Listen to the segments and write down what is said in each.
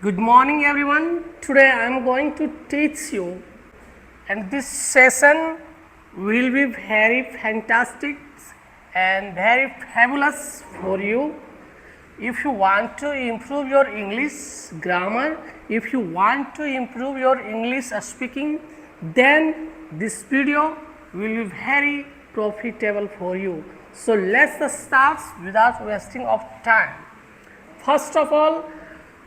Good morning everyone. Today I am going to teach you, and this session will be very fantastic and very fabulous for you. If you want to improve your English grammar, if you want to improve your English speaking, then this video will be very profitable for you. So let's start without wasting of time. First of all,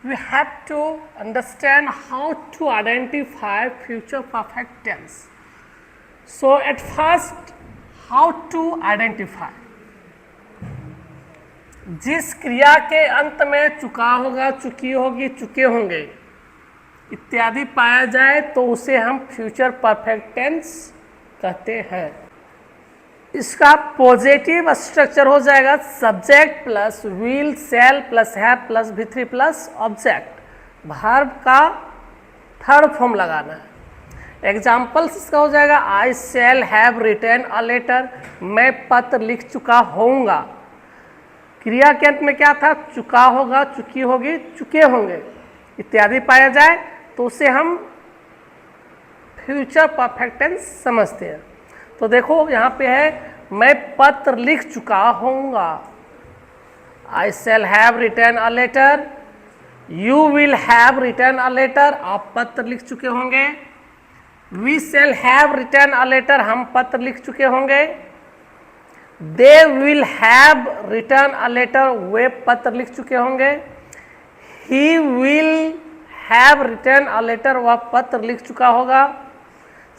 we have to understand how to identify future perfect tense. So at first, how to identify? जिस क्रिया के अंत में चुका होगा, चुकी होगी, चुके होंगे इत्यादि पाया जाए तो उसे हम फ्यूचर परफेक्ट टेंस कहते हैं। इसका पॉजिटिव स्ट्रक्चर हो जाएगा subject plus will shall plus have plus V3 plus object, verb का थर्ड फॉर्म लगाना है। एग्जाम्पल्स इसका हो जाएगा I shall have written a letter, मैं पत्र लिख चुका होऊंगा। क्रिया के अंत में क्या था? चुका होगा, चुकी होगी, चुके होंगे इत्यादि पाया जाए तो उसे हम फ्यूचर परफेक्ट टेंस समझते हैं। तो देखो यहाँ पे है मैं पत्र लिख चुका होऊंगा, I shall have written a letter, you will have written a letter, आप पत्र लिख चुके होंगे, we shall have written a letter, हम पत्र लिख चुके होंगे, they will have written a letter, वे पत्र लिख चुके होंगे, he will have written a letter, वह पत्र लिख चुका होगा,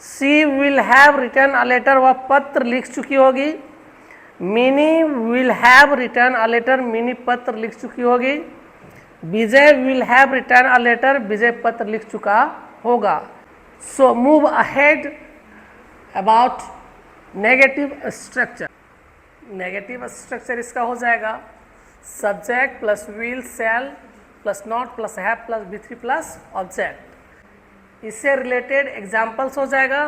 she will have written a letter, वह पत्र लिख चुकी होगी, Mini will have written a letter, Mini पत्र लिख चुकी होगी, Vijay will have written a letter, Vijay पत्र लिख चुका होगा। So move ahead about negative structure. Negative structure इसका हो जाएगा subject plus will shall plus not plus have plus V3 plus object. इससे रिलेटेड एग्जाम्पल्स हो जाएगा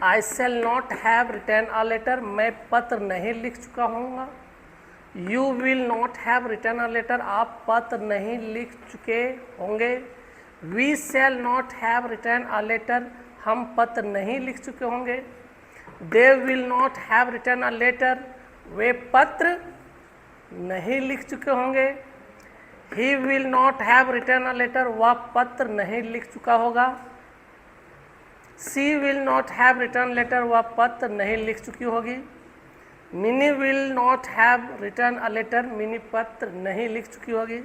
I shall not have written a letter, मैं पत्र नहीं लिख चुका हूँगा, you will not have written a letter, आप पत्र नहीं लिख चुके होंगे, we shall not have written a letter, हम पत्र नहीं लिख चुके होंगे, they will not have written a letter, वे पत्र नहीं लिख चुके होंगे, he will not have written a letter, वह पत्र नहीं लिख चुका होगा, she will not have written letter, वह पत्र नहीं लिख चुकी होगी, Mini will not have written a letter, Mini पत्र नहीं लिख चुकी होगी,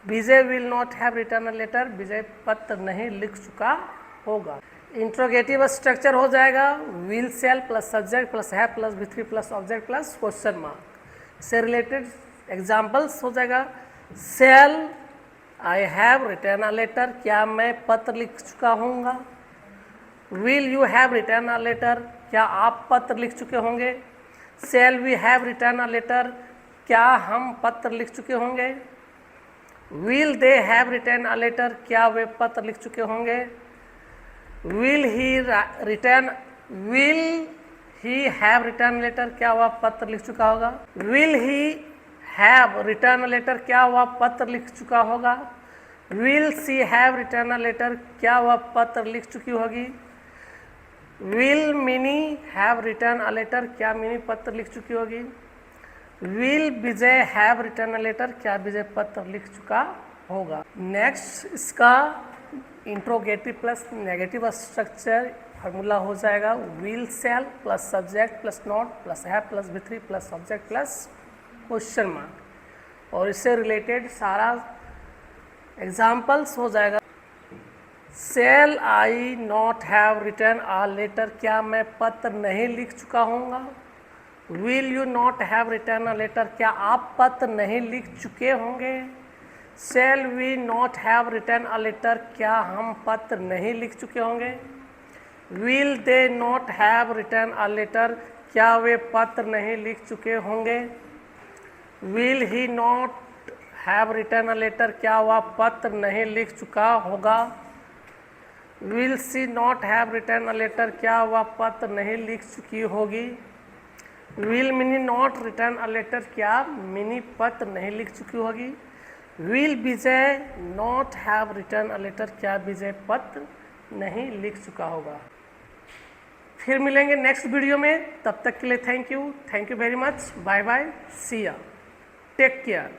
Vijay will not have written a letter, Vijay पत्र नहीं लिख चुका होगा। इंट्रोगेटिव स्ट्रक्चर हो जाएगा will shall plus subject plus have plus V3 plus object plus question mark. से रिलेटेड एग्जाम्पल्स हो जाएगा shall I have written a letter, क्या मैं पत्र लिख चुका होऊंगा, will you have written a letter, क्या आप पत्र लिख चुके होंगे, shall we have written a letter, क्या हम पत्र लिख चुके होंगे, will they have written a letter, क्या वे पत्र लिख चुके होंगे, will he have written letter, क्या वह पत्र लिख चुका होगा, will he have written letter, क्या वह पत्र लिख चुका होगा, will she have written a letter, क्या वह पत्र लिख चुकी होगी, will Mini have written a letter, क्या मिनी पत्र लिख चुकी होगी, will Vijay have written a letter, क्या विजय पत्र लिख चुका होगा। नेक्स्ट इसका interrogative plus negative structure formula हो जाएगा will shall plus subject plus not plus have plus V3 plus object plus question mark. और इससे रिलेटेड सारा एग्जाम्पल्स हो जाएगा shall I not have written a letter, क्या मैं पत्र नहीं लिख चुका होऊंगा, will you not have written a letter, क्या आप पत्र नहीं लिख चुके होंगे, shall we not have written a letter, क्या हम पत्र नहीं लिख चुके होंगे, will they not have written a letter, क्या वे पत्र नहीं लिख चुके होंगे, will he not have written a letter, क्या वह पत्र नहीं लिख चुका होगा, will she not have written a letter, क्या वह पत्र नहीं लिख चुकी होगी, will Mini not written a letter, क्या मिनी पत्र नहीं लिख चुकी होगी, will Vijay not have written a letter, क्या विजय पत्र नहीं लिख चुका होगा। फिर मिलेंगे नेक्स्ट वीडियो में, तब तक के लिए thank you very much, bye bye, see ya, take care.